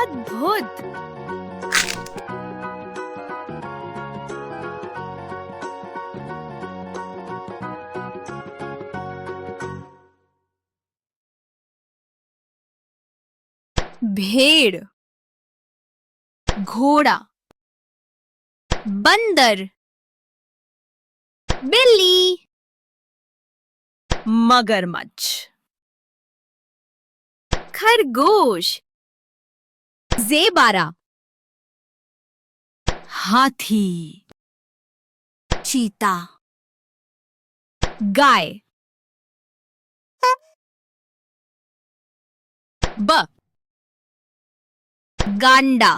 अद्भुत। भेड़, घोड़ा, बंदर, बिल्ली, मगरमच्छ, खरगोश, ज़ेबरा, हाथी, चीता, गाय। ब, गांडा,